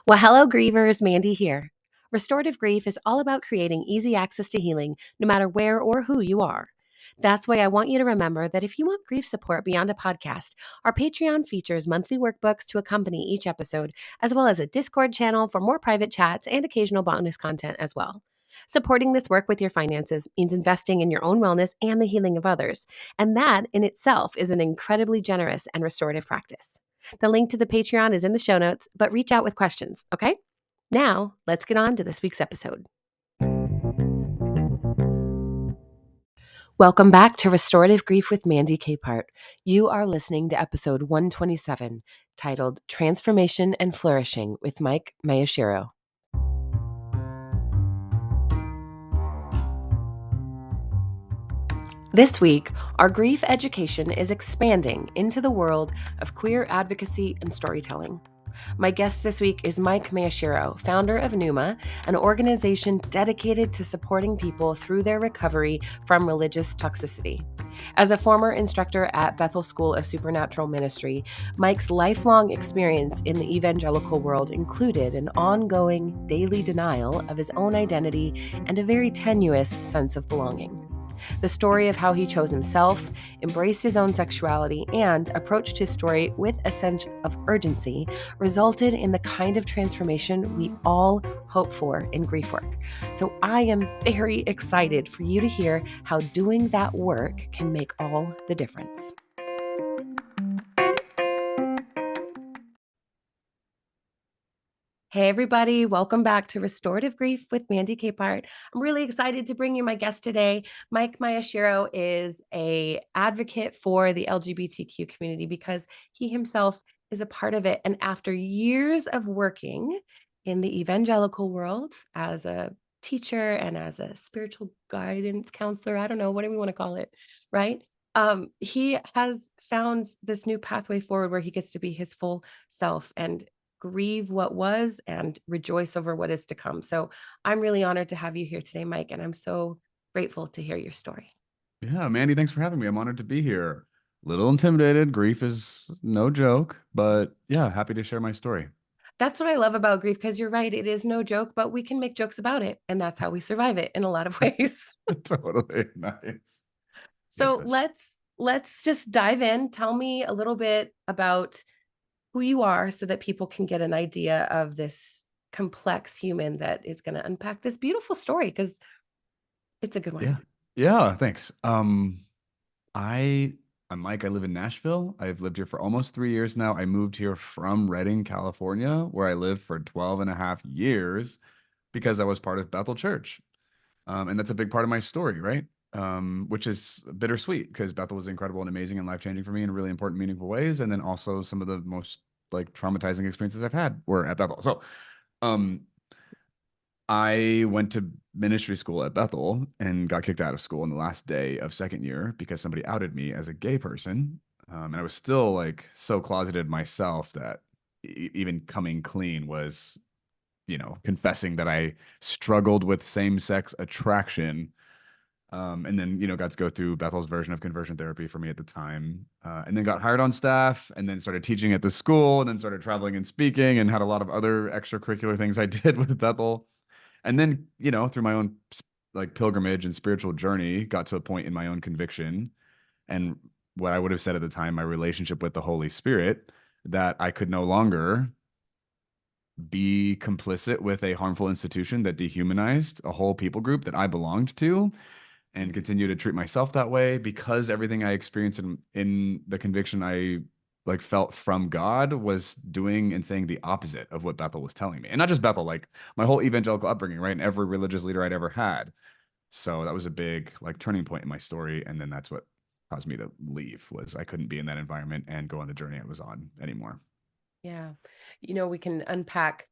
Well, hello, grievers. Mandy here. Restorative grief is all about creating easy access to healing, no matter where or who you are. That's why I want you to remember that if you want grief support beyond a podcast, our Patreon features monthly workbooks to accompany each episode, as well as a Discord channel for more private chats and occasional bonus content as well. Supporting this work with your finances means investing in your own wellness and the healing of others, and that in itself is an incredibly generous and restorative practice. The link to the Patreon is in the show notes, but reach out with questions, okay? Now, let's get on to this week's episode. Welcome back to Restorative Grief with Mandy Capehart. You are listening to episode 127, titled Transformation and Flourishing with Maeshiro. This week, our grief education is expanding into the world of queer advocacy and storytelling. My guest this week is Maeshiro, founder of Numa, an organization dedicated to supporting people through their recovery from religious toxicity. As a former instructor at Bethel School of Supernatural Ministry, Mike's lifelong experience in the evangelical world included an ongoing daily denial of his own identity and a very tenuous sense of belonging. The story of how he chose himself, embraced his own sexuality, and approached his story with a sense of urgency resulted in the kind of transformation we all hope for in grief work. So I am very excited for you to hear how doing that work can make all the difference. Hey, everybody. Welcome back to Restorative Grief with Mandy Capehart. I'm really excited to bring you my guest today. Mike Maeshiro is an advocate for the LGBTQ community because he himself is a part of it. And after years of working in the evangelical world as a teacher and as a spiritual guidance counselor, I don't know, whatever you want to call it, right? He has found this new pathway forward where he gets to be his full self and grieve what was and rejoice over what is to come. So I'm really honored to have you here today, Mike, and I'm so grateful to hear your story. Yeah, Mandy, thanks for having me. I'm honored to be here. Little intimidated. Grief is no joke, but yeah, happy to share my story. That's what I love about grief, because you're right, it is no joke, but we can make jokes about it, and that's how we survive it in a lot of ways. Totally nice. Yes, So let's just dive in. Tell me a little bit about who you are so that people can get an idea of this complex human that is going to unpack this beautiful story, because it's a good one. yeah, yeah. Thanks. I'm Mike. I live in Nashville. I've lived here for almost 3 years now. I moved here from Redding, California, where I lived for 12 and a half years because I was part of Bethel Church. And that's a big part of my story, right? Which is bittersweet because Bethel was incredible and amazing and life-changing for me in really important, meaningful ways. And then also some of the most like traumatizing experiences I've had were at Bethel. So, um, I went to ministry school at Bethel and got kicked out of school on the last day of second year because somebody outed me as a gay person. And I was still like so closeted myself that even coming clean was, confessing that I struggled with same-sex attraction. And then, got to go through Bethel's version of conversion therapy for me at the time. And then got hired on staff and then started teaching at the school and then started traveling and speaking and had a lot of other extracurricular things I did with Bethel. And then, through my own like pilgrimage and spiritual journey, got to a point in my own conviction and what I would have said at the time, my relationship with the Holy Spirit, that I could no longer be complicit with a harmful institution that dehumanized a whole people group that I belonged to and continue to treat myself that way because everything I experienced in the conviction I like felt from God was doing and saying the opposite of what Bethel was telling me. And not just Bethel, like my whole evangelical upbringing, right? And every religious leader I'd ever had. So that was a big like turning point in my story. And then that's what caused me to leave was I couldn't be in that environment and go on the journey I was on anymore. Yeah. We can unpack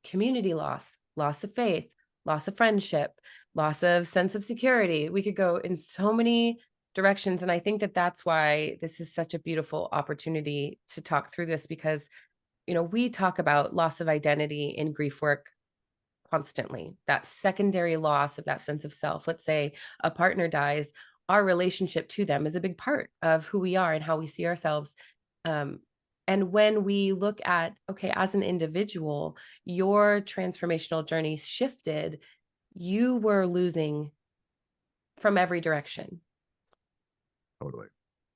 community loss, loss of faith, loss of friendship, loss of sense of security. We could go in so many directions. And I think that that's why this is such a beautiful opportunity to talk through this, because, we talk about loss of identity in grief work constantly, that secondary loss of that sense of self. Let's say a partner dies, our relationship to them is a big part of who we are and how we see ourselves. Um, And when we look at, okay, as an individual, your transformational journey shifted, you were losing from every direction. Totally.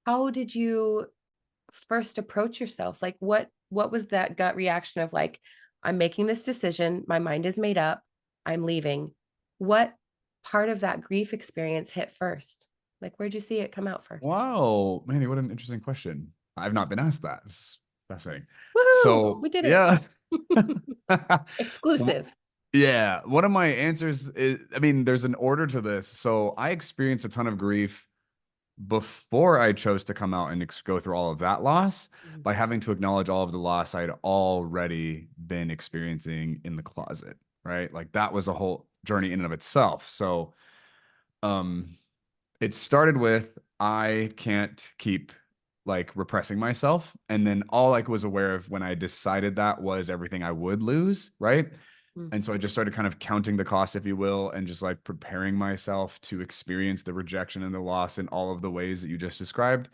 How did you first approach yourself? Like what was that gut reaction of like, I'm making this decision, my mind is made up, I'm leaving. What part of that grief experience hit first? Like where'd you see it come out first? Wow, Manny, what an interesting question. I've not been asked that. It's fascinating. Woohoo! So, We did it. yeah. Exclusive. Yeah, one of my answers is, I mean, there's an order to this. So I experienced a ton of grief before I chose to come out and go through all of that loss Mhm. by having to acknowledge all of the loss I'd already been experiencing in the closet, right? Like that was a whole journey in and of itself. So, um, it started with I can't keep like repressing myself. And then all I was aware of when I decided that was everything I would lose, right? Mm. And so I just started kind of counting the cost, if you will, and just like preparing myself to experience the rejection and the loss in all of the ways that you just described.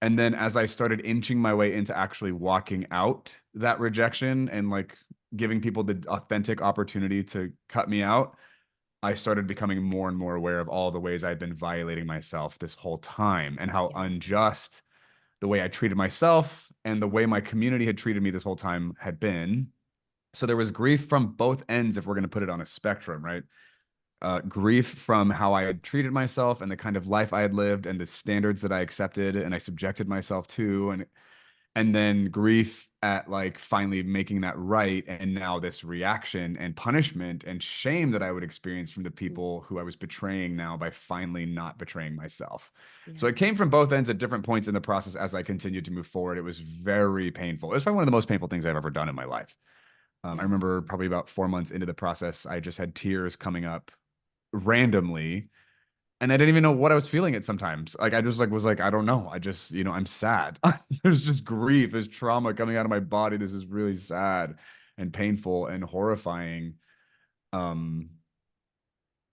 And then as I started inching my way into actually walking out that rejection and like giving people the authentic opportunity to cut me out, I started becoming more and more aware of all the ways I'd been violating myself this whole time and how Yeah. unjust the way I treated myself and the way my community had treated me this whole time had been. So there was grief from both ends, if we're going to put it on a spectrum, right? Grief from how I had treated myself and the kind of life I had lived and the standards that I accepted and I subjected myself to, and then grief at like finally making that right, and now this reaction and punishment and shame that I would experience from the Mm. people who I was betraying now by finally not betraying myself. So Yeah. it came from both ends at different points in the process as I continued to move forward. It was very painful. It was probably one of the most painful things I've ever done in my life. I Yeah. remember probably about 4 months into the process, I just had tears coming up randomly, and I didn't even know what I was feeling it sometimes. Like I just like was like, I don't know. I just, I'm sad. There's just grief, there's trauma coming out of my body. This is really sad and painful and horrifying. Um,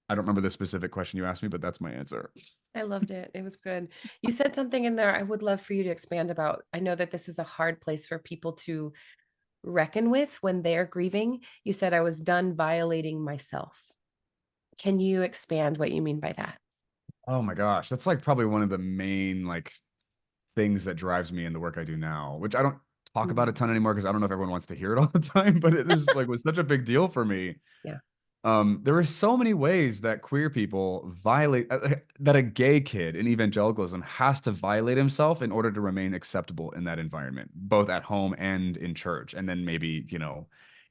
I don't remember the specific question you asked me, but that's my answer. I loved it. It was good. You said something in there I would love for you to expand about. I know that this is a hard place for people to reckon with when they're grieving. You said I was done violating myself. Can you expand what you mean by that? Oh my gosh, that's like probably one of the main like things that drives me in the work I do now, which I don't talk about a Mm. ton anymore because I don't know if everyone wants to hear it all the time, but it is like was such a big deal for me. Yeah. There are so many ways that queer people violate, that a gay kid in evangelicalism has to violate himself in order to remain acceptable in that environment, both at home and in church, and then maybe,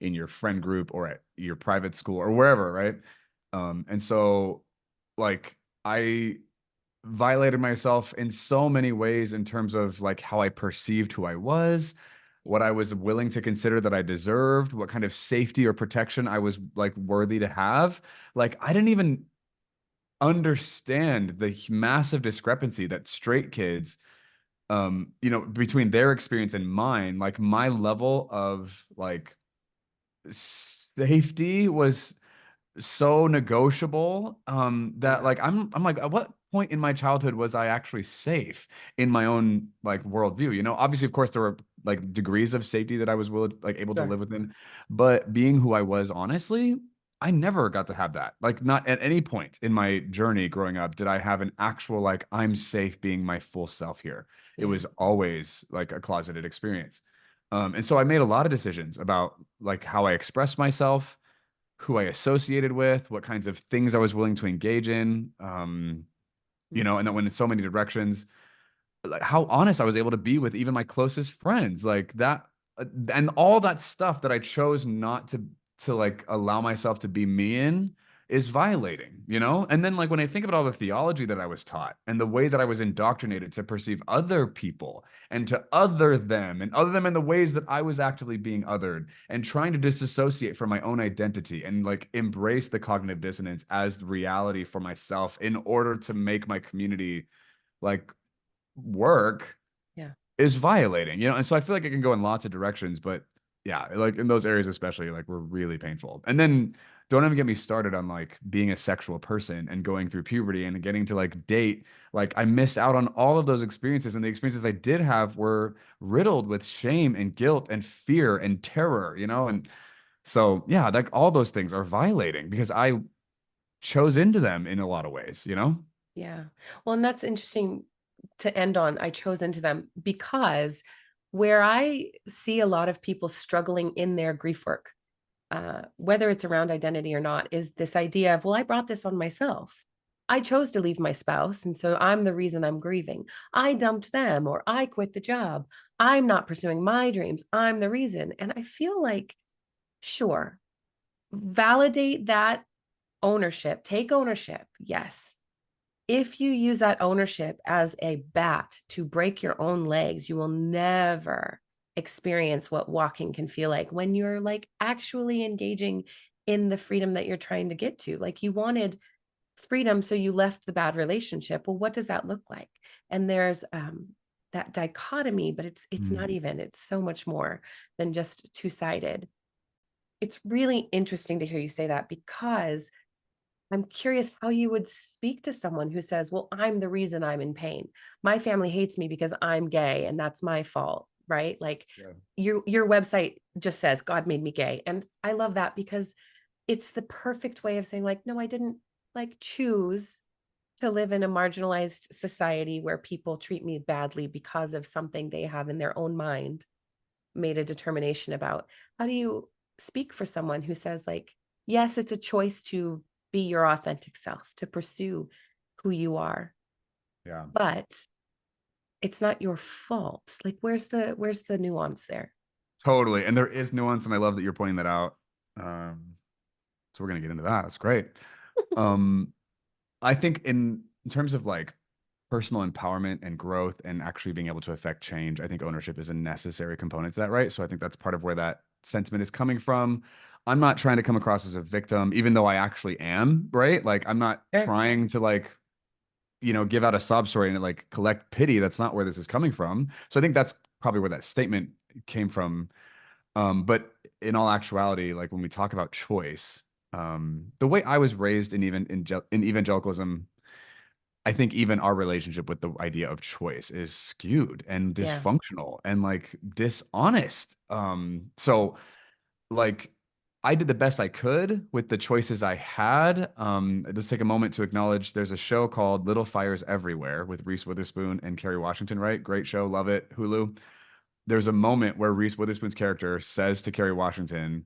in your friend group or at your private school or wherever, right? And so, like, I violated myself in so many ways in terms of like how I perceived who I was, what I was willing to consider that I deserved, what kind of safety or protection I was like worthy to have. Like I didn't even understand the massive discrepancy that straight kids between their experience and mine. Like my level of like safety was so negotiable, that Yeah. like I'm like, at what point in my childhood was I actually safe in my own like worldview? Obviously, of course, there were like degrees of safety that I was like able to Sure. live within, but being who I was, honestly, I never got to have that. Like, not at any point in my journey growing up did I have an actual like I'm safe being my full self here. It Yeah. was always like a closeted experience. And so I made a lot of decisions about like how I expressed myself, who I associated with, what kinds of things I was willing to engage in, Mm. and then went in so many directions, like how honest I was able to be with even my closest friends, like that, and all that stuff that I chose not to like allow myself to be me in is violating, And then like when I think about all the theology that I was taught and the way that I was indoctrinated to perceive other people and to other them in the ways that I was actively being othered and trying to disassociate from my own identity and like embrace the cognitive dissonance as the reality for myself in order to make my community like work Yeah. is violating, and so I feel like it can go in lots of directions, but Yeah, like in those areas especially, like were really painful. And then don't even get me started on like being a sexual person and going through puberty and getting to like date. Like I missed out on all of those experiences, and the experiences I did have were riddled with shame and guilt and fear and terror, you know? And so yeah, like all those things are violating because I chose into them in a lot of ways, you know? Yeah. Well, and that's interesting to end on. I chose into them because where I see a lot of people struggling in their grief work, whether it's around identity or not, is this idea of, well, I brought this on myself. I chose to leave my spouse. And so I'm the reason I'm grieving. I dumped them or I quit the job. I'm not pursuing my dreams. I'm the reason. And I feel like, sure, validate that ownership, take ownership. Yes. If you use that ownership as a bat to break your own legs, you will never experience what walking can feel like when you're like actually engaging in the freedom that you're trying to get to. Like you wanted freedom, so you left the bad relationship. Well, what does that look like? And there's that dichotomy, but it's not Mm. even, it's so much more than just two-sided. It's really interesting to hear you say that because I'm curious how you would speak to someone who says, well, I'm the reason I'm in pain. My family hates me because I'm gay and that's my fault, right? Like Yeah. your website just says God made me gay. And I love that because it's the perfect way of saying like, no, I didn't like choose to live in a marginalized society where people treat me badly because of something they have in their own mind made a determination about. How do you speak for someone who says like, yes, it's a choice to be your authentic self, to pursue who you are, Yeah. but it's not your fault. Like where's the nuance there? Totally. And there is nuance, and I love that you're pointing that out. Um, so we're gonna get into that. That's great. Um, I think in terms of like personal empowerment and growth and actually being able to affect change, I think ownership is a necessary component to that, right? So I think that's part of where that sentiment is coming from. I'm not trying to come across as a victim, even though I actually am, right? Like I'm not Sure. trying to like, give out a sob story and like collect pity. That's not where this is coming from. So I think that's probably where that statement came from. But in all actuality, like when we talk about choice, the way I was raised in evangelicalism, I think even our relationship with the idea of choice is skewed and Yeah. dysfunctional and like dishonest. So like I did the best I could with the choices I had. Let's take a moment to acknowledge there's a show called Little Fires Everywhere with Reese Witherspoon and Kerry Washington, right? Great show, love it, Hulu. There's a moment where Reese Witherspoon's character says to Kerry Washington,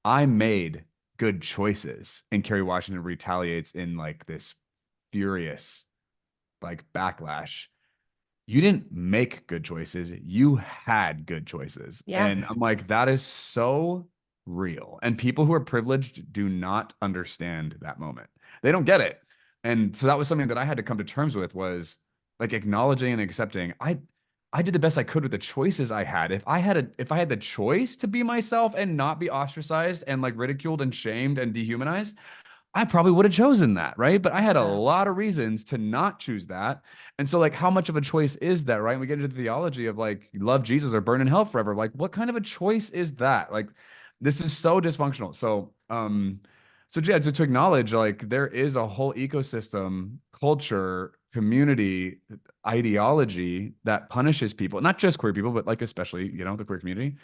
I made good choices. And Kerry Washington retaliates in like this furious like backlash. You didn't make good choices. You had good choices. Yeah. And I'm like, that is so real. And people who are privileged do not understand that moment. They don't get it. And so that was something that I had to come to terms with was like acknowledging and accepting I did the best I could with the choices I had. If I had the choice to be myself and not be ostracized and like ridiculed and shamed and dehumanized, I probably would have chosen that, right? But I had a Yeah. lot of reasons to not choose that. And so, like, how much of a choice is that, right? We get into the theology of like, love Jesus or burn in hell forever. Like, what kind of a choice is that? Like, this is so dysfunctional. So yeah, to acknowledge like there is a whole ecosystem, culture, community, ideology that punishes people, not just queer people, but like especially, the queer community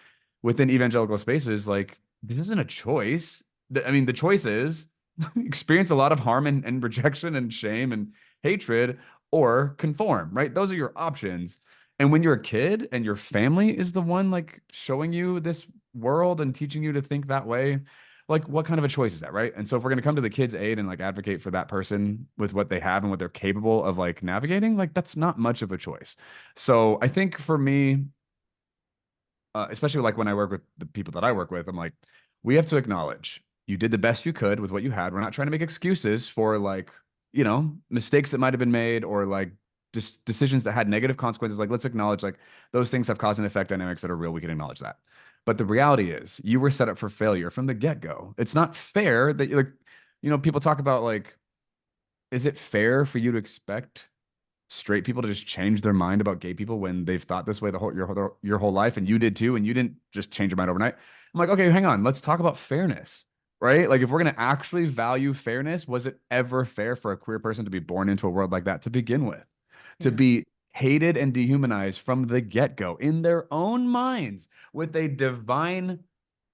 within evangelical spaces. Like, this isn't a choice. I mean, the choice is experience a lot of harm and rejection and shame and hatred or conform, right? Those are your options. And when you're a kid and your family is the one like showing you this world and teaching you to think that way, like what kind of a choice is that, right? And so if we're going to come to the kids' aid and like advocate for that person with what they have and what they're capable of like navigating, like that's not much of a choice. So I think for me, especially like when I work with the people that I work with, I'm like, we have to acknowledge you did the best you could with what you had. We're not trying to make excuses for like, mistakes that might have been made or like just decisions that had negative consequences. Like, let's acknowledge like those things have cause and effect dynamics that are real. We can acknowledge that. But the reality is, you were set up for failure from the get go. It's not fair that people talk about like, is it fair for you to expect straight people to just change their mind about gay people when they've thought this way your whole life, and you did too, and you didn't just change your mind overnight. I'm like, okay, hang on, let's talk about fairness, right? Like, if we're gonna actually value fairness, was it ever fair for a queer person to be born into a world like that to begin with? To Yeah. be hated and dehumanized from the get-go in their own minds with a divine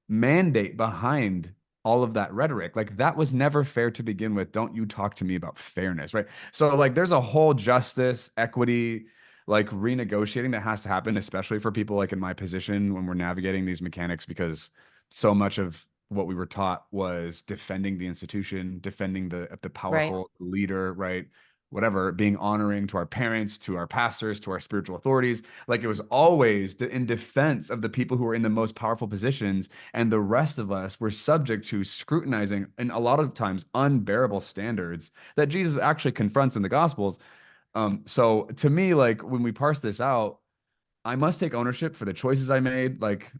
mandate behind all of that rhetoric. Like, that was never fair to begin with. Don't you talk to me about fairness, right? So like there's a whole justice, equity, like renegotiating that has to happen, especially for people like in my position when we're navigating these mechanics, because so much of what we were taught was defending the institution, defending the Right. powerful leader, right? Whatever, being honoring to our parents, to our pastors, to our spiritual authorities. Like, it was always in defense of the people who were in the most powerful positions, and the rest of us were subject to scrutinizing and a lot of times unbearable standards that Jesus actually confronts in the Gospels. So to me, like, when we parse this out, I must take ownership for the choices I made. Like,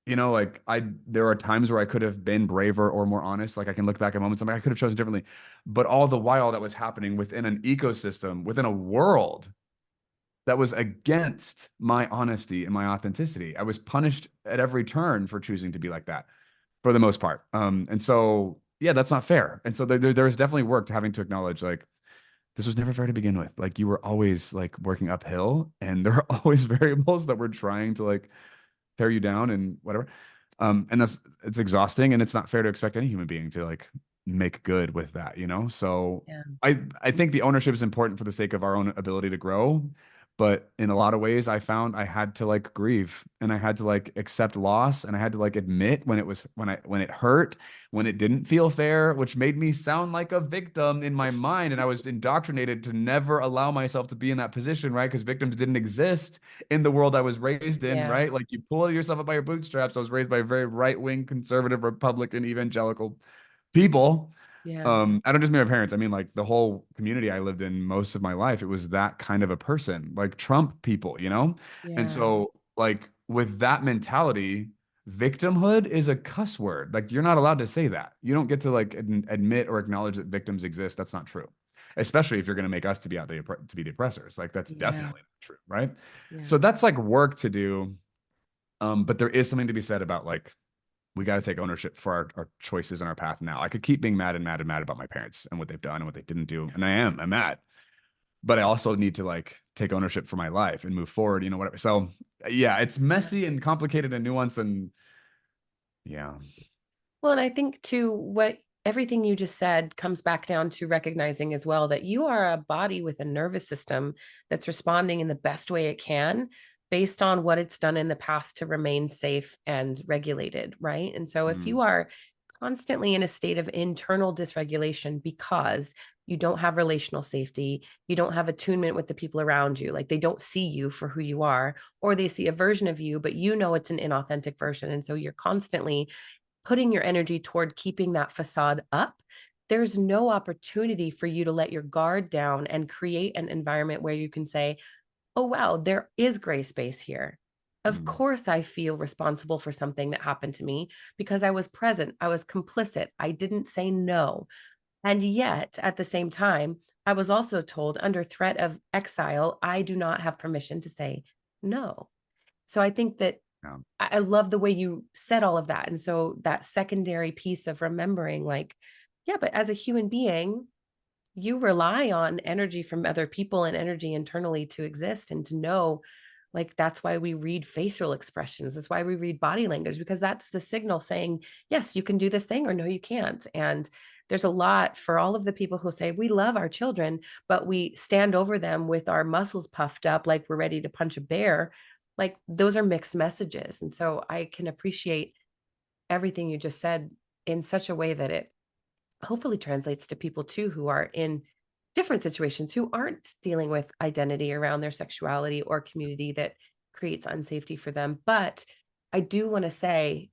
like, there are times where I could have been braver or more honest. Like, I can look back at moments I'm like, I could have chosen differently. But all the while that was happening within an ecosystem, within a world that was against my honesty and my authenticity. I was punished at every turn for choosing to be like that for the most part. And so, yeah, that's not fair. And so there's definitely work to having to acknowledge, like, this was never fair to begin with. Like, you were always like working uphill, and there are always variables that we're trying to like tear you down and whatever. And it's exhausting, and it's not fair to expect any human being to like make good with that, you know? So Yeah. I think the ownership is important for the sake of our own ability to grow. But in a lot of ways, I found I had to like grieve, and I had to like accept loss, and I had to like admit when when it hurt, when it didn't feel fair, which made me sound like a victim in my mind. And I was indoctrinated to never allow myself to be in that position, right? Because victims didn't exist in the world I was raised in, Yeah. right? Like, you pull yourself up by your bootstraps. I was raised by a very right-wing, conservative, Republican, evangelical people. Yeah. I don't just mean my parents. I mean, like, the whole community I lived in most of my life. It was that kind of a person, like Trump people, you know? And Yeah. so, like, with that mentality, victimhood is a cuss word. Like, you're not allowed to say that. You don't get to like admit or acknowledge that victims exist. That's not true. Especially if you're going to make us to be to be the oppressors. Like, that's Yeah. definitely not true, right? Yeah. So that's like work to do. But there is something to be said about like, we got to take ownership for our choices and our path now. I could keep being mad and mad and mad about my parents and what they've done and what they didn't do. And I'm mad, but I also need to like take ownership for my life and move forward, whatever. So yeah, it's Yeah. messy and complicated and nuanced, and yeah. Well, and I think too, what everything you just said comes back down to recognizing as well that you are a body with a nervous system that's responding in the best way it can based on what it's done in the past to remain safe and regulated, right? And so if Mm, you are constantly in a state of internal dysregulation because you don't have relational safety, you don't have attunement with the people around you, like they don't see you for who you are, or they see a version of you, but you know it's an inauthentic version. And so you're constantly putting your energy toward keeping that facade up, there's no opportunity for you to let your guard down and create an environment where you can say, oh, wow, there is gray space here. Of mm, course, I feel responsible for something that happened to me because I was present. I was complicit. I didn't say no. And yet, at the same time, I was also told under threat of exile, I do not have permission to say no. So I think that yeah. I love the way you said all of that. And so that secondary piece of remembering, like, yeah, but as a human being, you rely on energy from other people and energy internally to exist and to know. Like, that's why we read facial expressions. That's why we read body language, because that's the signal saying, yes, you can do this thing or no, you can't. And there's a lot for all of the people who say, we love our children, but we stand over them with our muscles puffed up like we're ready to punch a bear. Like, those are mixed messages. And so I can appreciate everything you just said in such a way that it hopefully translates to people too who are in different situations who aren't dealing with identity around their sexuality or community that creates unsafety for them. But I do want to say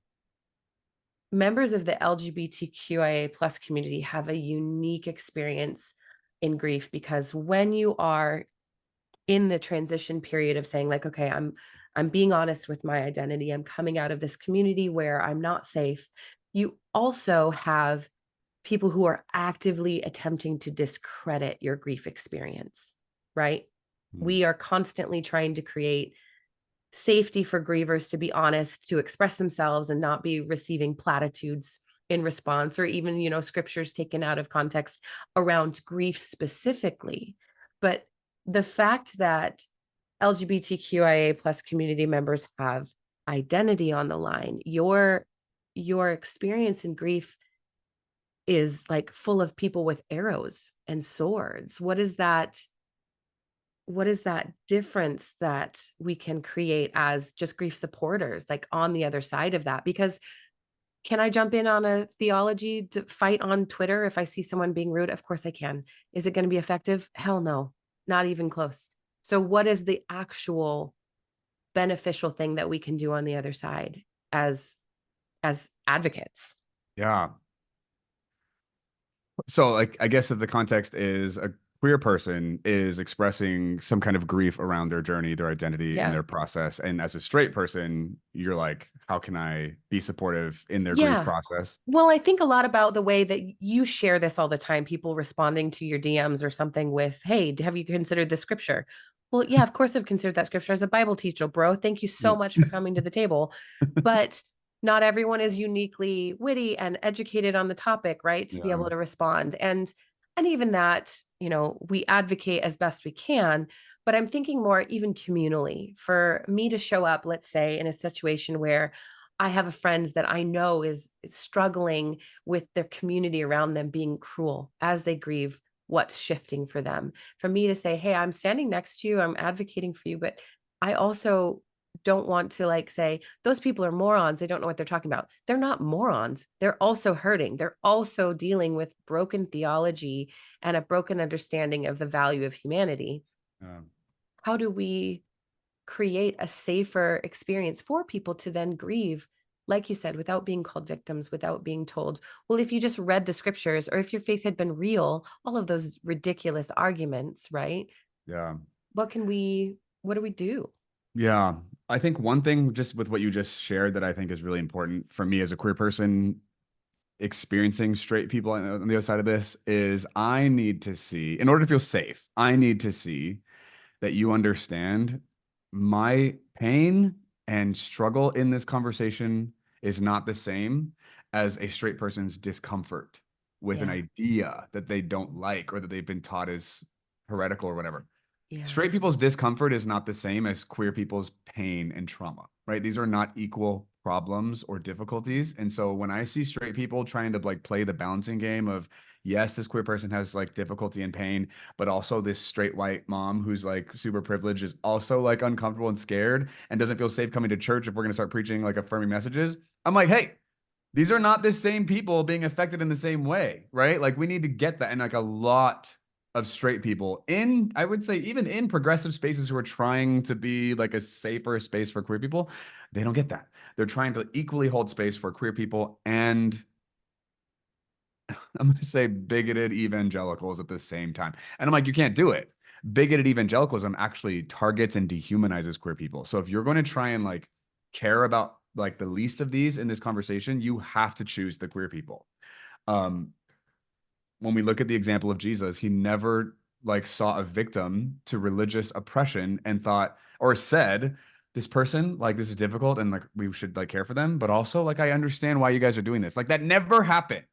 members of the LGBTQIA plus community have a unique experience in grief, because when you are in the transition period of saying, like, okay, I'm being honest with my identity, I'm coming out of this community where I'm not safe, you also have people who are actively attempting to discredit your grief experience, right? Mm. We are constantly trying to create safety for grievers to be honest, to express themselves and not be receiving platitudes in response, or even, scriptures taken out of context around grief specifically. But the fact that LGBTQIA plus community members have identity on the line, your experience in grief is like full of people with arrows and swords. What is that difference that we can create as just grief supporters, like on the other side of that? Because can I jump in on a theology to fight on Twitter if I see someone being rude? Of course I can. Is it going to be effective? Hell no, not even close. So, what is the actual beneficial thing that we can do on the other side as advocates? Yeah. So, like, I guess if the context is a queer person is expressing some kind of grief around their journey, their identity, and Yeah. their process, and as a straight person, you're like, how can I be supportive in their grief Yeah. process? Well, I think a lot about the way that you share this all the time, people responding to your DMs or something with, "Hey, have you considered this scripture?" Well, yeah, of course I've considered that scripture as a Bible teacher, bro. Thank you so Yeah. much for coming to the table. But not everyone is uniquely witty and educated on the topic, right? To be Yeah. able to respond. And even that, we advocate as best we can, but I'm thinking more even communally for me to show up, let's say, in a situation where I have a friend that I know is struggling with their community around them being cruel as they grieve what's shifting for them. For me to say, "Hey, I'm standing next to you, I'm advocating for you, but I also don't want to like say those people are morons, they don't know what they're talking about." They're not morons. They're also hurting. They're also dealing with broken theology and a broken understanding of the value of humanity. Um, How do we create a safer experience for people to then grieve, like you said, without being called victims, without being told, well, if you just read the scriptures or if your faith had been real, all of those ridiculous arguments, right? yeah. What do we do? Yeah. I think one thing just with what you just shared that I think is really important for me as a queer person experiencing straight people on the other side of this is I need to see, in order to feel safe, I need to see that you understand my pain and struggle in this conversation is not the same as a straight person's discomfort with an Yeah. idea that they don't like or that they've been taught is heretical or whatever. Yeah. Straight people's discomfort is not the same as queer people's pain and trauma, right? These are not equal problems or difficulties. And so when I see straight people trying to like play the balancing game of, yes, this queer person has like difficulty and pain, but also this straight white mom who's like super privileged is also like uncomfortable and scared and doesn't feel safe coming to church if we're going to start preaching like affirming messages. I'm like, hey, these are not the same people being affected in the same way, right? Like we need to get that. And like a lot of straight people in, I would say, even in progressive spaces who are trying to be like a safer space for queer people, they don't get that. They're trying to equally hold space for queer people and I'm going to say bigoted evangelicals at the same time. And I'm like, you can't do it. Bigoted evangelicalism actually targets and dehumanizes queer people. So if you're going to try and like care about like the least of these in this conversation, you have to choose the queer people. Um, when we look at the example of Jesus, he never like saw a victim to religious oppression and thought or said, this person, like this is difficult and like we should like care for them, but also like I understand why you guys are doing this. Like that never happened.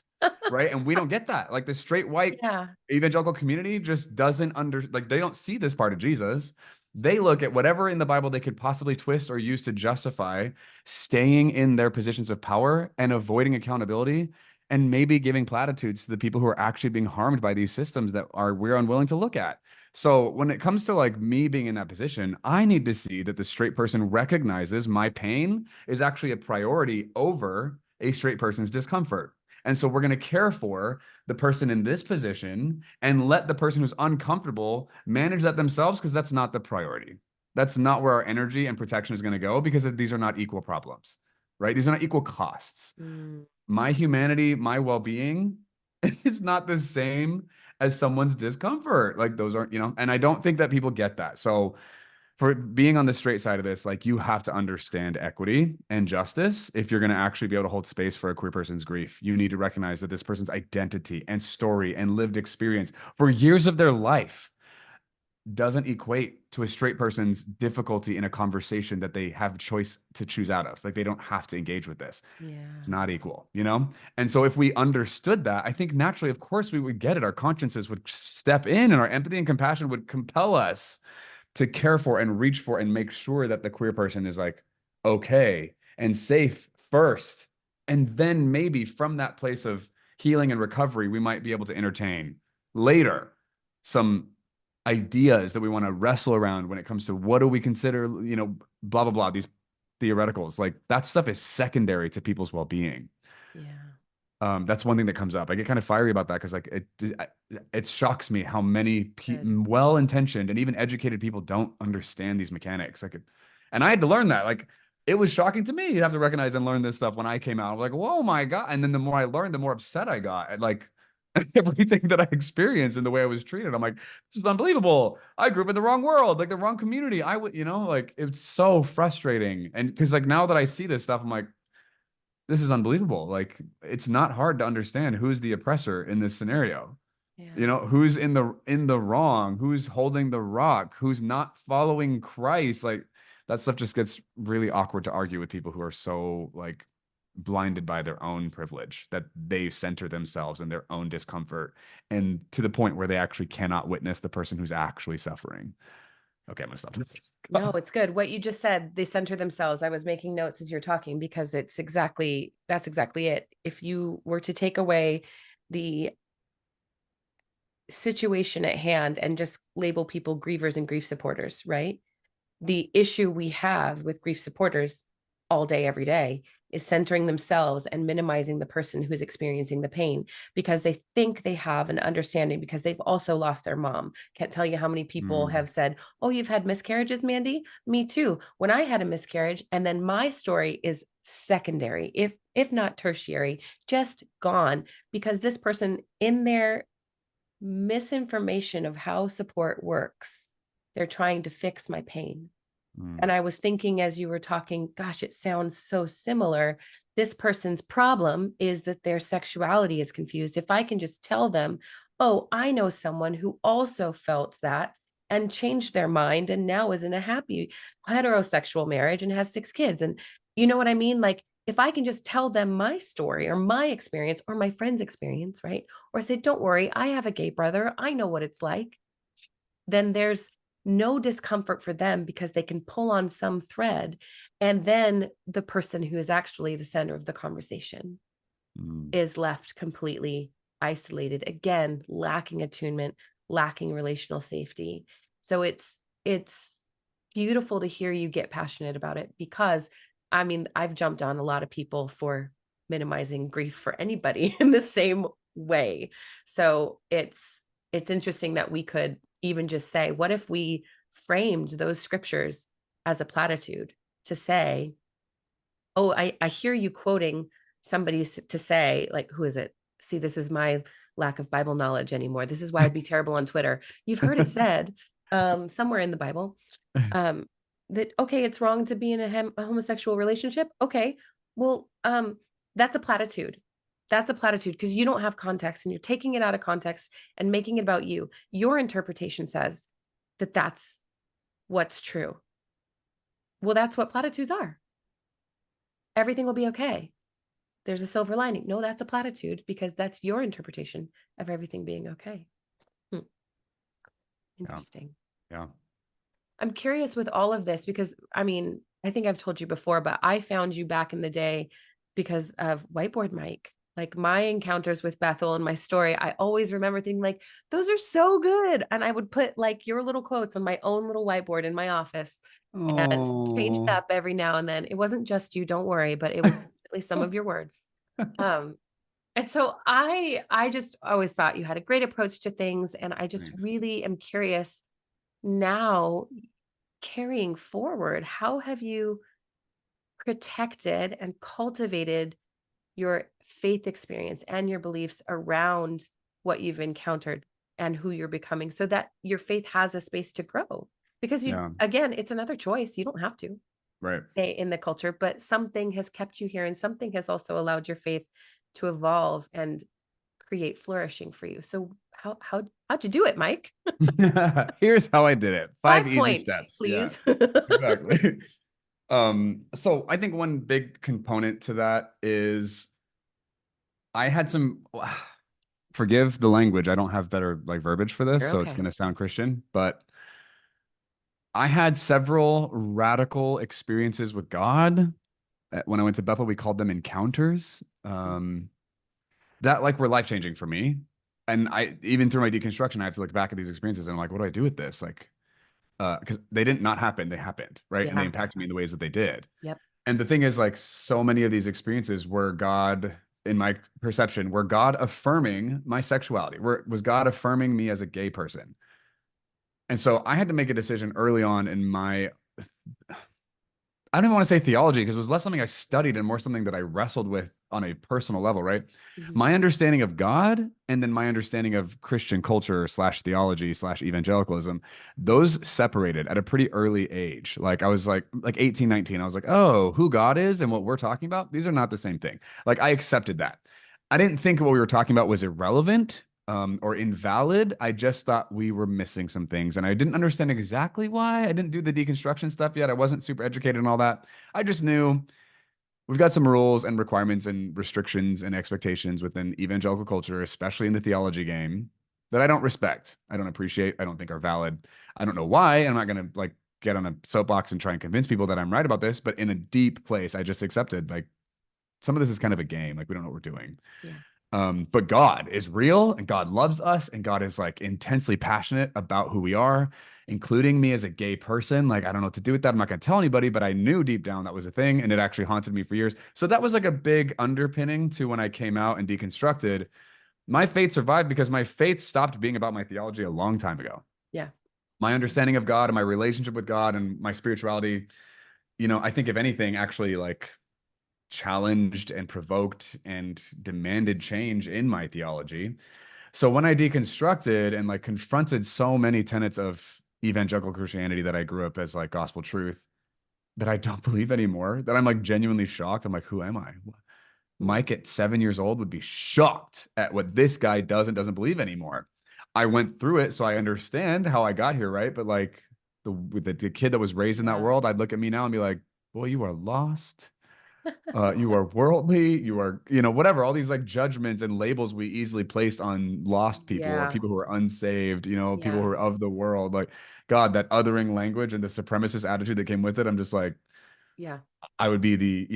Right. And we don't get that. Like the straight white Yeah. evangelical community just doesn't like they don't see this part of Jesus. They look at whatever in the Bible they could possibly twist or use to justify staying in their positions of power and avoiding accountability and maybe giving platitudes to the people who are actually being harmed by these systems that are we're unwilling to look at. So when it comes to like me being in that position, I need to see that the straight person recognizes my pain is actually a priority over a straight person's discomfort. And so we're going to care for the person in this position and let the person who's uncomfortable manage that themselves because that's not the priority. That's not where our energy and protection is going to go because these are not equal problems, right? These are not equal costs. Mm. My humanity, my well-being, it's not the same as someone's discomfort. Like those aren't, and I don't think that people get that. So for being on the straight side of this, like you have to understand equity and justice if you're going to actually be able to hold space for a queer person's grief. You need to recognize that this person's identity and story and lived experience for years of their life doesn't equate to a straight person's difficulty in a conversation that they have choice to choose out of. Like they don't have to engage with this. It's Yeah. not equal, you know? And so if we understood that, I think naturally, of course, we would get it. Our consciences would step in and our empathy and compassion would compel us to care for and reach for and make sure that the queer person is like okay and safe first. And then maybe from that place of healing and recovery, we might be able to entertain later some ideas that we want to wrestle around when it comes to what do we consider, blah, blah, blah, these theoreticals. Like that stuff is secondary to people's well-being. Yeah. That's one thing that comes up. I get kind of fiery about that because like it shocks me how many Good. well-intentioned and even educated people don't understand these mechanics. And I had to learn that. Like it was shocking to me. You have to recognize and learn this stuff when I came out. I was like, whoa, my God. And then the more I learned, the more upset I got at like everything that I experienced and the way I was treated. I'm like, this is unbelievable. I grew up in the wrong world, like the wrong community. I would, like it's so frustrating. And because like now that I see this stuff, I'm like, this is unbelievable. Like it's not hard to understand who's the oppressor in this scenario. Yeah. Who's in the wrong, who's holding the rock, who's not following Christ. Like that stuff just gets really awkward to argue with people who are so like blinded by their own privilege that they center themselves in their own discomfort and to the point where they actually cannot witness the person who's actually suffering. Okay, I'm gonna stop. No, it's good. What you just said, they center themselves. I was making notes as you're talking because that's exactly it. If you were to take away the situation at hand and just label people grievers and grief supporters, right? The issue we have with grief supporters all day, every day is centering themselves and minimizing the person who's experiencing the pain because they think they have an understanding because they've also lost their mom. Can't tell you how many people Mm, have said, oh, you've had miscarriages, Mandy? Me too. When I had a miscarriage, and then my story is secondary, if not tertiary, just gone because this person in their misinformation of how support works, they're trying to fix my pain. And mm, I was thinking as you were talking, gosh, it sounds so similar. This person's problem is that their sexuality is confused. If I can just tell them, oh, I know someone who also felt that and changed their mind and now is in a happy heterosexual marriage and has 6 kids. And you know what I mean? Like, if I can just tell them my story or my experience or my friend's experience, right? Or say, don't worry, I have a gay brother. I know what it's like. Then there's no discomfort for them because they can pull on some thread. And then the person who is actually the center of the conversation mm. is left completely isolated, again, lacking attunement, lacking relational safety. So it's beautiful to hear you get passionate about it because I mean, I've jumped on a lot of people for minimizing grief for anybody in the same way. So it's interesting that we could even just say, what if we framed those scriptures as a platitude to say, oh, I hear you quoting somebody to say, like, who is it? See, this is my lack of Bible knowledge anymore. This is why I'd be terrible on Twitter. You've heard it said somewhere in the Bible um, that, okay, it's wrong to be in a homosexual relationship. Okay, well, that's a platitude. That's a platitude because you don't have context and you're taking it out of context and making it about you. Your interpretation says that that's what's true. Well, that's what platitudes are. Everything will be okay. There's a silver lining. No, that's a platitude because that's your interpretation of everything being okay. Hmm. Yeah, Interesting. yeah. I'm curious with all of this because I mean, I think I've told you before, but I found you back in the day because of Whiteboard Mike. Like my encounters with Bethel and my story, I always remember thinking like, those are so good. And I would put like your little quotes on my own little whiteboard in my office and change it Oh. up every now and then. It wasn't just you, don't worry, but it was definitely some of your words. Um, and so I just always thought you had a great approach to things. And I just Thanks. really am curious now carrying forward, how have you protected and cultivated your faith experience and your beliefs around what you've encountered and who you're becoming so that your faith has a space to grow? Because you, Yeah, again, it's another choice. You don't have to right. stay in the culture, but something has kept you here and something has also allowed your faith to evolve and create flourishing for you. So, how'd you do it, Mike? Here's how I did it. 5 easy 5 points, steps. Yeah, please. exactly. So I think one big component to that is I had some forgive the language. I don't have better like verbiage for this, You're so it's okay. going to sound Christian, but I had several radical experiences with God. When I went to Bethel, we called them encounters. Mm. That like were life changing for me. And I even through my deconstruction, I have to look back at these experiences and I'm like, what do I do with this? Like, because they didn't not happen, they happened, right? And they Yeah. impacted me in the ways that they did. Yep. And the thing is, like, so many of these experiences were God, in my perception, were God affirming my sexuality. Was God affirming me as a gay person? And so I had to make a decision early on in my I don't even want to say theology because it was less something I studied and more something that I wrestled with on a personal level, right? Hmm. My understanding of God and then my understanding of Christian culture slash theology slash evangelicalism, those separated at a pretty early age. Like I was like 18, 19. I was like, oh, who God is and what we're talking about, these are not the same thing. Like I accepted that. I didn't think what we were talking about was irrelevant or invalid. I just thought we were missing some things, and I didn't understand exactly why. I didn't do the deconstruction stuff yet. I wasn't super educated in all that. I just knew we've got some rules and requirements and restrictions and expectations within evangelical culture, especially in the theology game, that I don't respect. I don't appreciate. I don't think are valid. I don't know why. I'm not going to like get on a soapbox and try and convince people that I'm right about this, but in a deep place, I just accepted like some of this is kind of a game. Like we don't know what we're doing. Yeah. But God is real and God loves us and God is like intensely passionate about who we are, including me as a gay person. Like, I don't know what to do with that. I'm not going to tell anybody, but I knew deep down that was a thing and it actually haunted me for years. So that was like a big underpinning to when I came out and deconstructed. My faith survived because my faith stopped being about my theology a long time ago. Yeah. My understanding of God and my relationship with God and my spirituality, I think if anything, actually like challenged and provoked and demanded change in my theology. So when I deconstructed and like confronted so many tenets of evangelical Christianity that I grew up as like gospel truth that I don't believe anymore, that I'm like genuinely shocked. I'm like, who am I? Mm. Mike at 7 years old would be shocked at what this guy does and doesn't believe anymore. I went through it, so I understand how I got here, right? But like the kid that was raised in that Yeah. world, I'd look at me now and be like, boy, you are lost. You are worldly, you are, whatever, all these like judgments and labels we easily placed on lost people or Yeah. people who are unsaved, people Yeah. who are of the world. Like, God, that othering language and the supremacist attitude that came with it, I'm just like, Yeah. I would be the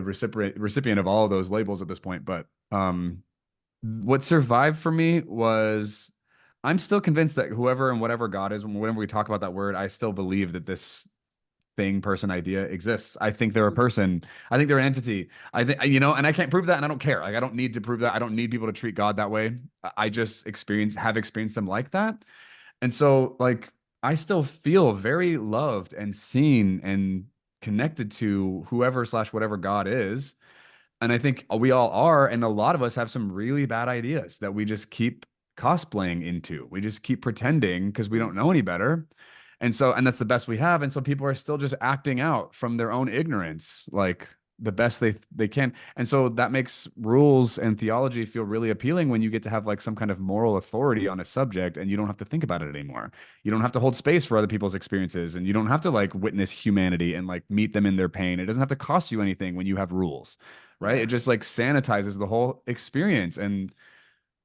recipient of all of those labels at this point. But what survived for me was I'm still convinced that whoever and whatever God is, whenever we talk about that word, I still believe that this thing, person, idea exists. I think they're a person. I think they're an entity. I think, and I can't prove that and I don't care. Like, I don't need to prove that. I don't need people to treat God that way. I just have experienced them like that. And so, like, I still feel very loved and seen and connected to whoever slash whatever God is. And I think we all are. And a lot of us have some really bad ideas that we just keep cosplaying into. We just keep pretending because we Mm. don't know any better. And that's the best we have. And so people are still just acting out from their own ignorance, like the best they can. And so that makes rules and theology feel really appealing when you get to have like some kind of moral authority on a subject and you don't have to think about it anymore. You don't have to hold space for other people's experiences and you don't have to like witness humanity and like meet them in their pain. It doesn't have to cost you anything when you have rules, right? It Yeah. just like sanitizes the whole experience and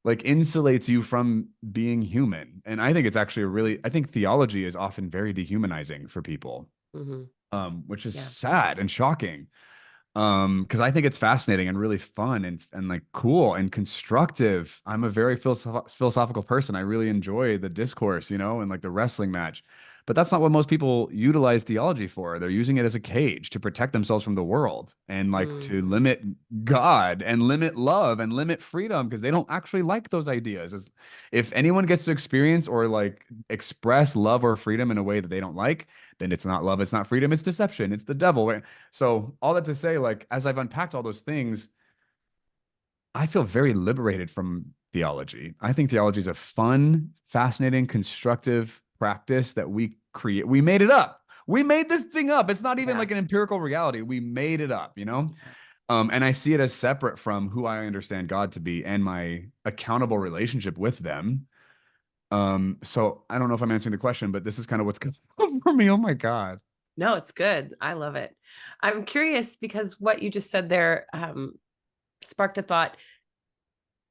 like insulates you from being human. And I think it's actually I think theology is often very dehumanizing for people, Hmm. which is Yeah. sad and shocking. Because I think it's fascinating and really fun and like cool and constructive. I'm a very philosophical person. I really enjoy the discourse, and like the wrestling match. But that's not what most people utilize theology for. They're using it as a cage to protect themselves from the world and like Mm. to limit God and limit love and limit freedom because they don't actually like those ideas. If anyone gets to experience or like express love or freedom in a way that they don't like, then it's not love, it's not freedom, it's deception, it's the devil. Right? So all that to say, like, as I've unpacked all those things, I feel very liberated from theology. I think theology is a fun, fascinating, constructive practice that we create. We made it up. We made this thing up. It's not even Yeah. like an empirical reality. We made it up, Yeah. And I see it as separate from who I understand God to be and my accountable relationship with them. So I don't know if I'm answering the question, but this is kind of what's going on for me. Oh my God. No, it's good. I love it. I'm curious because what you just said there sparked a thought.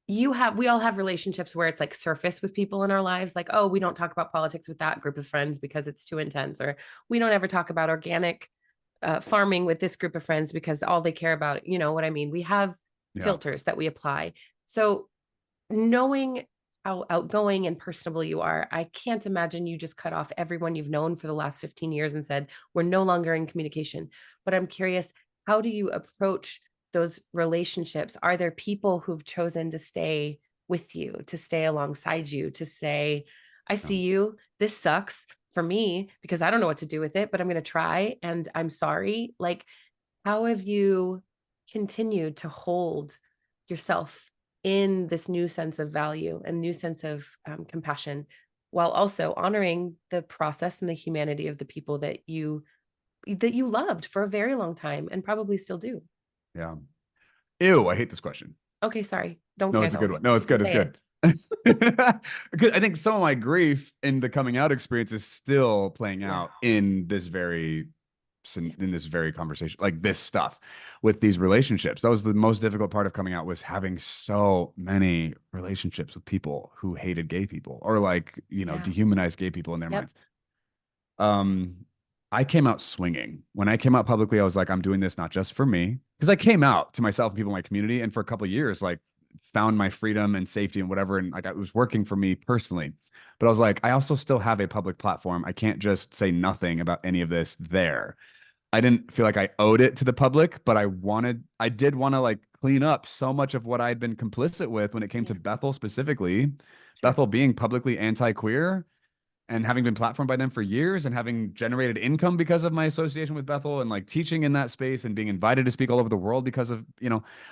We all have relationships where it's like surface with people in our lives, like, oh, we don't talk about politics with that group of friends because it's too intense, or we don't ever talk about organic farming with this group of friends because all they care about, you know what I mean? We have Yeah. filters that we apply. So knowing how outgoing and personable you are, I can't imagine you just cut off everyone you've known for the last 15 years and said, we're no longer in communication. But I'm curious, how do you approach those relationships? Are there people who've chosen to stay with you, to stay alongside you, to say, I Yeah. see you, this sucks for me because I don't know what to do with it, but I'm going to try and I'm sorry. Like, how have you continued to hold yourself in this new sense of value and new sense of compassion while also honoring the process and the humanity of the people that you loved for a very long time and probably still do? Yeah. Ew, I hate this question. Okay, sorry. Don't No, care it's a good though. one. No, it's You can good. It's say it. good. Because I think some of my grief in the coming out experience is still playing Yeah. out in this very conversation, like this stuff with these relationships. That was the most difficult part of coming out, was having so many relationships with people who hated gay people or like, Yeah. dehumanized gay people in their Yep. minds. Um, I came out swinging. When I came out publicly, I was like, I'm doing this not just for me, because I came out to myself and people in my community, and for a couple of years, like found my freedom and safety and whatever, and like it was working for me personally. But I was like, I also still have a public platform. I can't just say nothing about any of this there. I didn't feel like I owed it to the public, but I did want to like clean up so much of what I had been complicit with when it came Yeah. to Bethel specifically. Sure. Bethel being publicly anti-queer and having been platformed by them for years and having generated income because of my association with Bethel and like teaching in that space and being invited to speak all over the world because of,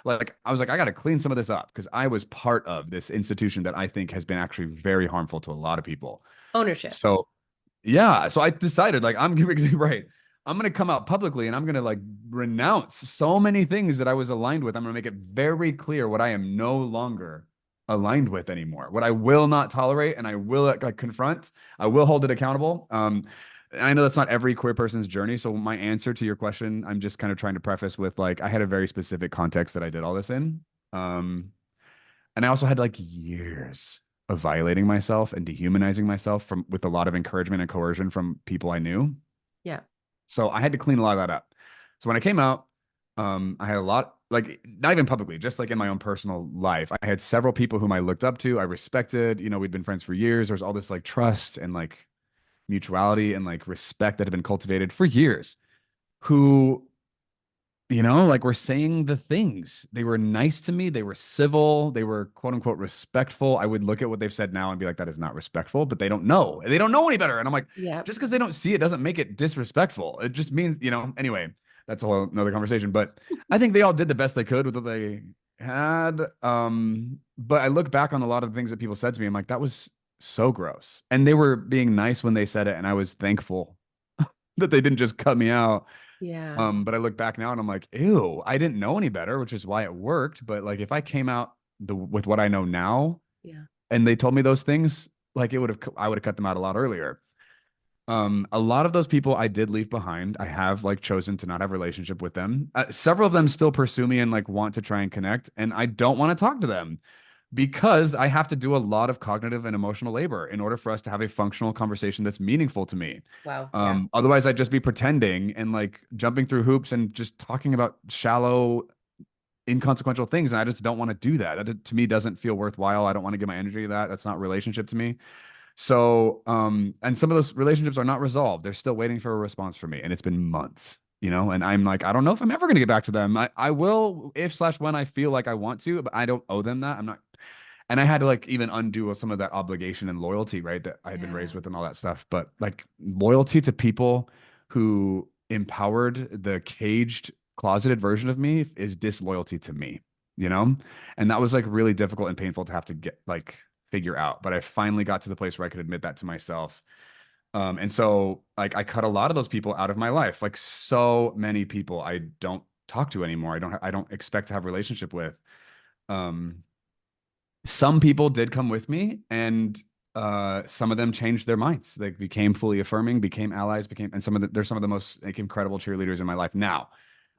like I was like, I got to clean some of this up because I was part of this institution that I think has been actually very harmful to a lot of people. Ownership. So yeah, so I decided like I'm giving right. I'm gonna come out publicly and I'm gonna like renounce so many things that I was aligned with. I'm gonna make it very clear what I am no longer aligned with anymore. What I will not tolerate and I will like confront. I will hold it accountable. And I know that's not every queer person's journey. So my answer to your question, I'm just kind of trying to preface with like I had a very specific context that I did all this in. Um, and I also had like years of violating myself and dehumanizing myself from with a lot of encouragement and coercion from people I knew. Yeah. So I had to clean a lot of that up. So when I came out, I had a lot, like not even publicly, just like in my own personal life. I had several people whom I looked up to, I respected, we'd been friends for years. There's all this like trust and like mutuality and like respect that had been cultivated for years, who like were saying the things. They were nice to me. They were civil. They were quote unquote respectful. I would look at what they've said now and be like, that is not respectful, but they don't know. They don't know any better. And I'm like, Yeah. just because they don't see it doesn't make it disrespectful. It just means, anyway, that's a whole another conversation. But I think they all did the best they could with what they had. But I look back on a lot of the things that people said to me. I'm like, that was so gross. And they were being nice when they said it. And I was thankful that they didn't just cut me out. Yeah. But I look back now and I'm like, ew, I didn't know any better, which is why it worked. But like, if I came out with what I know now, Yeah. and they told me those things, like I would have cut them out a lot earlier. A lot of those people I did leave behind. I have like chosen to not have a relationship with them. Several of them still pursue me and like want to try and connect, and I don't want to talk to them because I have to do a lot of cognitive and emotional labor in order for us to have a functional conversation that's meaningful to me. Wow. Yeah. Otherwise, I'd just be pretending and like jumping through hoops and just talking about shallow, inconsequential things. And I just don't want to do that. That to me doesn't feel worthwhile. I don't want to give my energy to that. That's not relationship to me. So, and some of those relationships are not resolved. They're still waiting for a response from me. And it's been months, and I'm like, I don't know if I'm ever going to get back to them. I will if slash when I feel like I want to, but I don't owe them that. I'm not, and I had to like even undo some of that obligation and loyalty, right? That I had been Yeah. raised with and all that stuff. But like loyalty to people who empowered the caged, closeted version of me is disloyalty to me, you know? And that was like really difficult and painful to have to get like figure out. But I finally got to the place where I could admit that to myself. And so like I cut a lot of those people out of my life. Like so many people I don't talk to anymore. I don't expect to have a relationship with. Um, some people did come with me, and some of them changed their minds. They became fully affirming, became allies, and they're some of the most like incredible cheerleaders in my life now.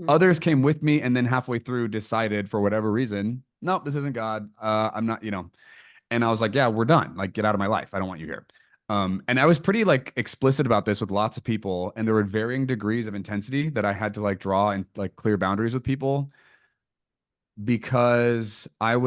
Others Mhm. came with me and then halfway through decided for whatever reason, nope, this isn't God. I'm not, and I was like, yeah, we're done. Like, get out of my life. I don't want you here. And I was pretty like explicit about this with lots of people, and there were varying degrees of intensity that I had to like draw and like clear boundaries with people because I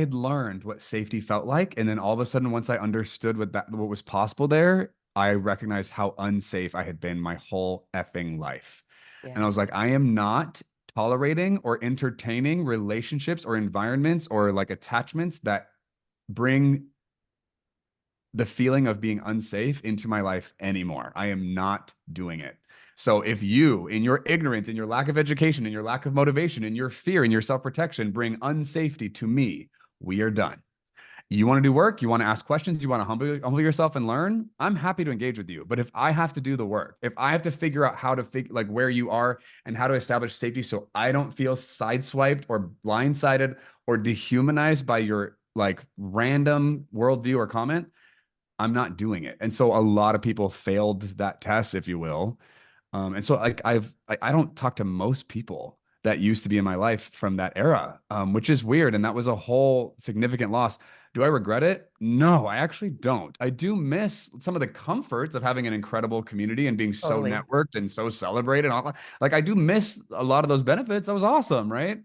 had learned what safety felt like, and then all of a sudden, once I understood what was possible there, I recognized how unsafe I had been my whole effing life. And I Yeah. was like, I am not tolerating or entertaining relationships or environments or like attachments that bring the feeling of being unsafe into my life anymore. I am not doing it. So if you, in your ignorance, in your lack of education, in your lack of motivation, in your fear, in your self-protection, bring unsafety to me, we are done. You want to do work, you want to ask questions, you want to humble yourself and learn, I'm happy to engage with you. But if I have to do the work, if I have to figure out how to like where you are and how to establish safety so I don't feel sideswiped or blindsided or dehumanized by your like random worldview or comment, I'm not doing it. And so a lot of people failed that test, if you will. And so like I don't talk to most people that used to be in my life from that era, which is weird. And that was a whole significant loss. Do I regret it? No, I actually don't. I do miss some of the comforts of having an incredible community and being so Totally. networked and so celebrated. And all, like I do miss a lot of those benefits. That was awesome, right?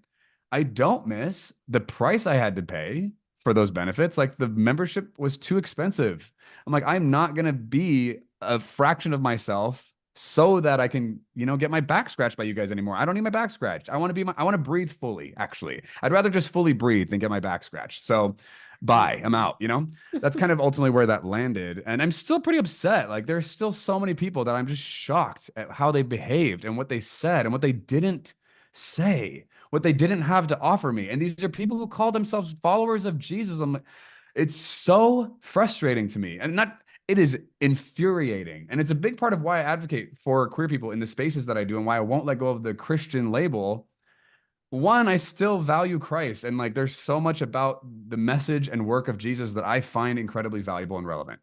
I don't miss the price I had to pay for those benefits. Like the membership was too expensive. I'm like, I'm not gonna be a fraction of myself so that I can, get my back scratched by you guys anymore. I don't need my back scratched. I want to breathe fully, actually. I'd rather just fully breathe than get my back scratched. So bye, I'm Mhm. out. That's kind of ultimately where that landed. And I'm still pretty upset. Like there's still so many people that I'm just shocked at how they behaved and what they said and what they didn't say, what they didn't have to offer me. And these are people who call themselves followers of Jesus. It's so frustrating to me. And not it is infuriating. And it's a big part of why I advocate for queer people in the spaces that I do and why I won't let go of the Christian label. One, I still value Christ. And like there's so much about the message and work of Jesus that I find incredibly valuable and relevant.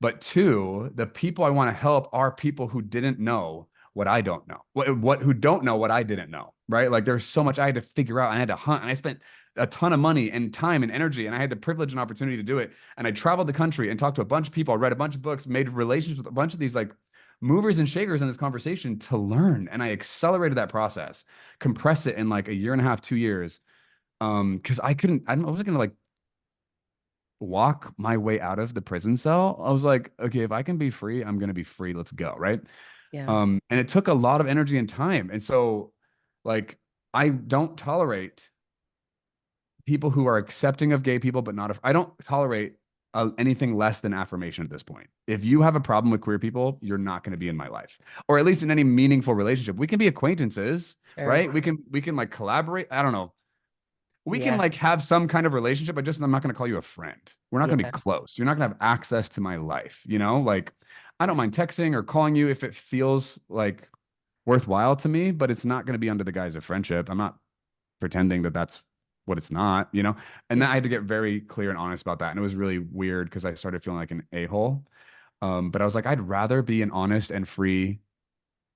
But two, the people I want to help are people who didn't know what I don't know. What who don't know what I didn't know, right? Like there's so much I had to figure out. I had to hunt, and I spent a ton of money and time and energy, and I had the privilege and opportunity to do it. And I traveled the country and talked to a bunch of people. I read a bunch of books, made relations with a bunch of these like movers and shakers in this conversation to learn. And I accelerated that process, compressed it in like a year and a half, 2 years. Because I wasn't gonna like walk my way out of the prison cell. I was like, okay, if I can be free, I'm gonna be free. Let's go, right? Yeah. And it took a lot of energy and time. And so, like, I don't tolerate people who are accepting of gay people, but not. I don't tolerate anything less than affirmation at this point. If you have a problem with queer people, you're not going to be in my life, or at least in any meaningful relationship. We can be acquaintances, Sure. right? We can like collaborate. I don't know. We can Yeah. like have some kind of relationship. I'm not going to call you a friend. We're not going to be Yeah. close. You're not going to have access to my life. Like I don't mind texting or calling you if it feels like worthwhile to me, but it's not going to be under the guise of friendship. I'm not pretending that that's what it's not. And then Yeah. I had to get very clear and honest about that. And it was really weird because I started feeling like an a-hole. But I was like, I'd rather be an honest and free,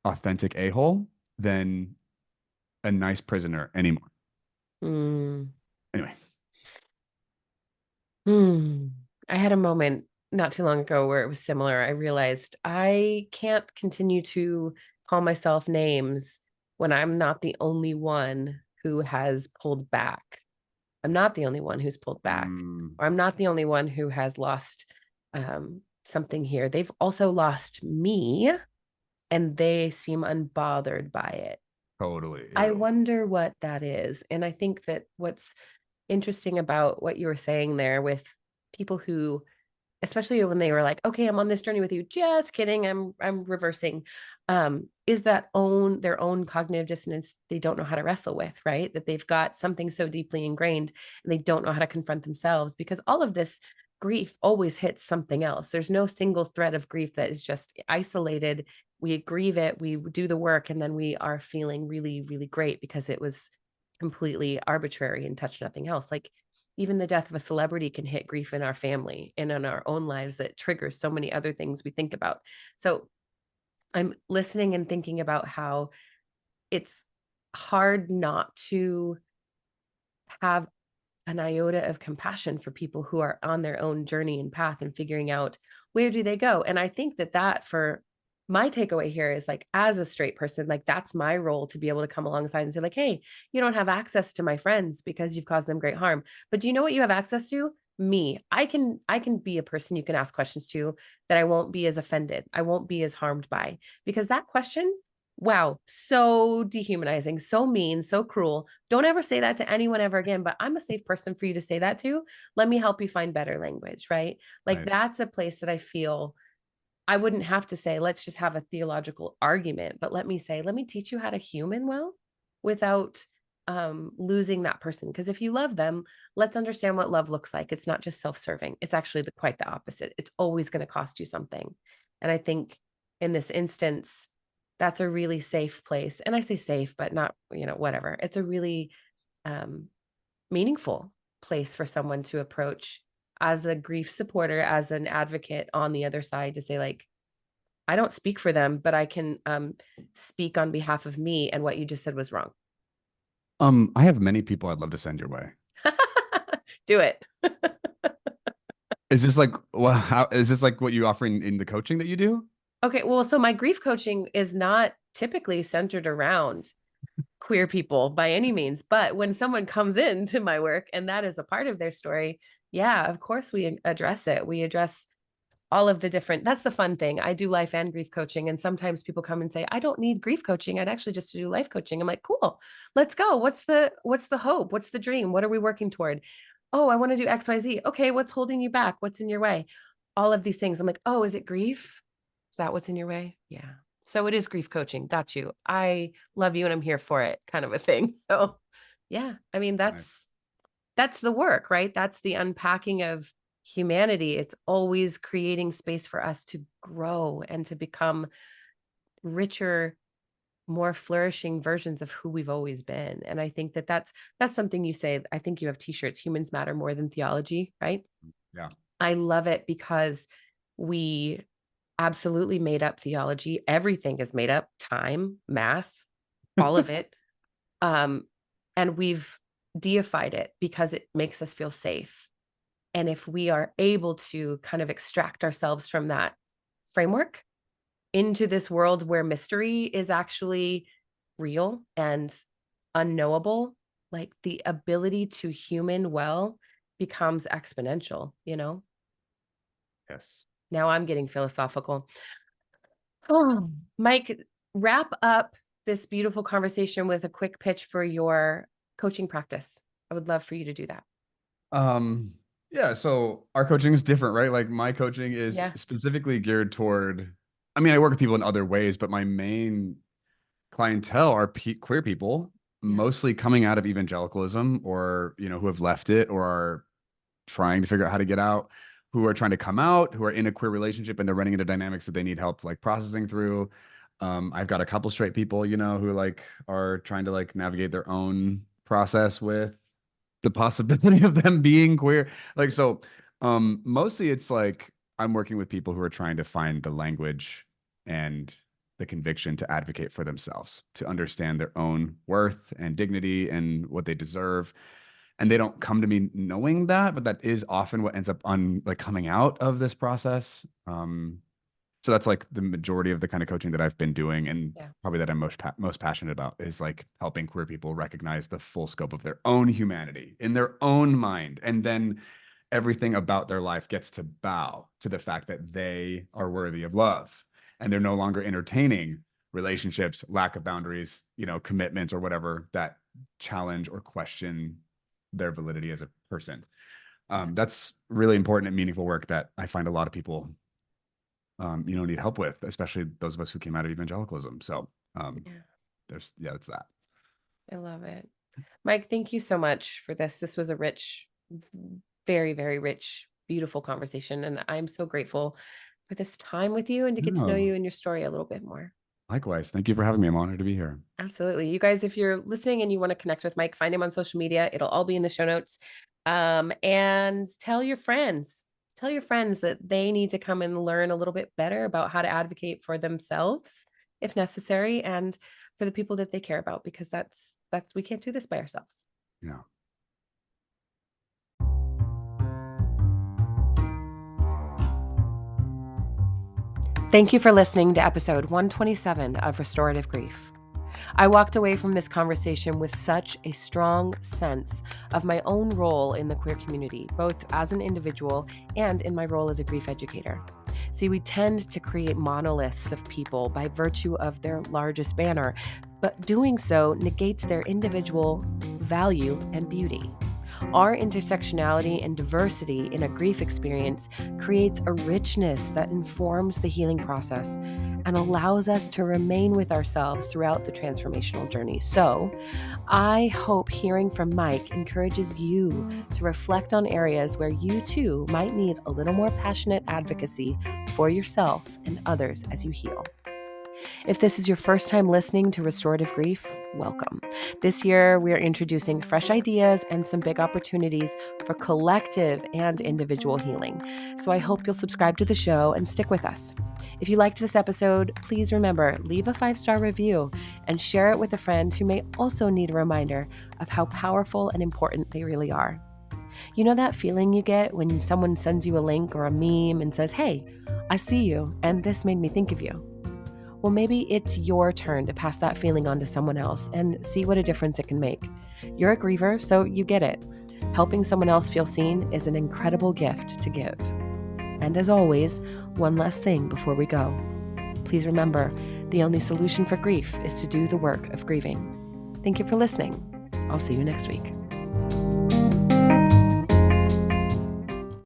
authentic a-hole than a nice prisoner anymore. Mm. Anyway. Hmm. I had a moment not too long ago where it was similar. I realized I can't continue to call myself names when I'm not the only one who has pulled back. I'm not the only one who's pulled back, Mm, or I'm not the only one who has lost something here. They've also lost me, and they seem unbothered by it. totally. I Ew. wonder what that is. And I think that what's interesting about what you were saying there with people who, especially when they were like, okay, I'm on this journey with you, just kidding, I'm reversing, is that their own cognitive dissonance they don't know how to wrestle with, right? That they've got something so deeply ingrained and they don't know how to confront themselves, because all of this grief always hits something else. There's no single thread of grief that is just isolated. We grieve it, we do the work, and then we are feeling really, really great because it was completely arbitrary and touched nothing else. Like even the death of a celebrity can hit grief in our family and in our own lives that triggers so many other things we think about. So I'm listening and thinking about how it's hard not to have an iota of compassion for people who are on their own journey and path and figuring out where do they go. And I think that for my takeaway here is like, as a straight person, like that's my role to be able to come alongside and say like, hey, you don't have access to my friends because you've caused them great harm, but do you know what you have access to? Me. I can be a person you can ask questions to that I won't be as offended, I won't be as harmed by, because that question, wow, so dehumanizing, so mean, so cruel. Don't ever say that to anyone ever again, but I'm a safe person for you to say that to. Let me help you find better language, right? Like Nice. that's a place that I feel I wouldn't have to say, let's just have a theological argument, but let me say, let me teach you how to human well without losing that person. Because if you love them, let's understand what love looks like. It's not just self-serving. It's actually quite the opposite. It's always going to cost you something. And I think in this instance, that's a really safe place. And I say safe, but not, whatever. It's a really um, meaningful place for someone to approach as a grief supporter, as an advocate on the other side to say, like, I don't speak for them, but I can speak on behalf of me. And what you just said was wrong. I have many people I'd love to send your way. Do it. Is this like, well, how is this like what you offer in the coaching that you do? Okay. Well, so my grief coaching is not typically centered around queer people by any means. But when someone comes into my work and that is a part of their story, yeah, of course we address it. We address all of the different, that's the fun thing. I do life and grief coaching. And sometimes people come and say, I don't need grief coaching. I'd actually just do life coaching. I'm like, cool, let's go. What's the hope? What's the dream? What are we working toward? Oh, I want to do XYZ. Okay, what's holding you back? What's in your way? All of these things. I'm like, oh, is it grief? Is that what's in your way? Yeah. So it is grief coaching. Got you. I love you and I'm here for it, kind of a thing. So yeah, I mean, Nice. that's the work, right? That's the unpacking of humanity. It's always creating space for us to grow and to become richer, more flourishing versions of who we've always been. And I think that that's something you say. I think you have t-shirts, humans matter more than theology, right? Yeah. I love it because we absolutely made up theology. Everything is made up, time, math, all of it. Um, and we've deified it because it makes us feel safe. And if we are able to kind of extract ourselves from that framework into this world where mystery is actually real and unknowable, like the ability to human well becomes exponential. Yes. Now I'm getting philosophical. Oh, Mike, wrap up this beautiful conversation with a quick pitch for your coaching practice. I would love for you to do that. Um, yeah, so our coaching is different, right? Like my coaching is Yeah. specifically geared toward, I mean, I work with people in other ways, but my main clientele are queer people, Yeah. mostly coming out of evangelicalism or, who have left it or are trying to figure out how to get out, who are trying to come out, who are in a queer relationship and they're running into dynamics that they need help like processing through. I've got a couple straight people, who like are trying to like navigate their own process with the possibility of them being queer. Like so, mostly it's like I'm working with people who are trying to find the language and the conviction to advocate for themselves, to understand their own worth and dignity and what they deserve, and they don't come to me knowing that, but that is often what ends up on like coming out of this process. So that's like the majority of the kind of coaching that I've been doing, and Yeah. probably that I'm most passionate about is like helping queer people recognize the full scope of their own humanity in their own mind, and then everything about their life gets to bow to the fact that they are worthy of love, and they're no longer entertaining relationships, lack of boundaries, commitments or whatever that challenge or question their validity as a person. Yeah. That's really important and meaningful work that I find a lot of people, need help with, especially those of us who came out of evangelicalism. So, Yeah. it's that. I love it. Mike, thank you so much for this. This was a rich, very, very rich beautiful conversation. And I'm so grateful for this time with you and to get to know No, you and your story a little bit more. likewise. Thank you for having me. I'm honored to be here. Absolutely. You guys, if you're listening and you want to connect with Mike, find him on social media. It'll all be in the show notes. And tell your friends. Tell your friends that they need to come and learn a little bit better about how to advocate for themselves if necessary and for the people that they care about, because that's we can't do this by ourselves. Yeah. Thank you for listening to episode 127 of Restorative Grief. I walked away from this conversation with such a strong sense of my own role in the queer community, both as an individual and in my role as a grief educator. See, we tend to create monoliths of people by virtue of their largest banner, but doing so negates their individual value and beauty. Our intersectionality and diversity in a grief experience creates a richness that informs the healing process and allows us to remain with ourselves throughout the transformational journey. So, I hope hearing from Mike encourages you to reflect on areas where you too might need a little more passionate advocacy for yourself and others as you heal. If this is your first time listening to Restorative Grief, welcome. This year, we are introducing fresh ideas and some big opportunities for collective and individual healing. So I hope you'll subscribe to the show and stick with us. If you liked this episode, please remember, leave a 5-star review and share it with a friend who may also need a reminder of how powerful and important they really are. You know that feeling you get when someone sends you a link or a meme and says, "Hey, I see you, and this made me think of you"? Well, maybe it's your turn to pass that feeling on to someone else and see what a difference it can make. You're a griever, so you get it. Helping someone else feel seen is an incredible gift to give. And as always, one last thing before we go. Please remember, the only solution for grief is to do the work of grieving. Thank you for listening. I'll see you next week.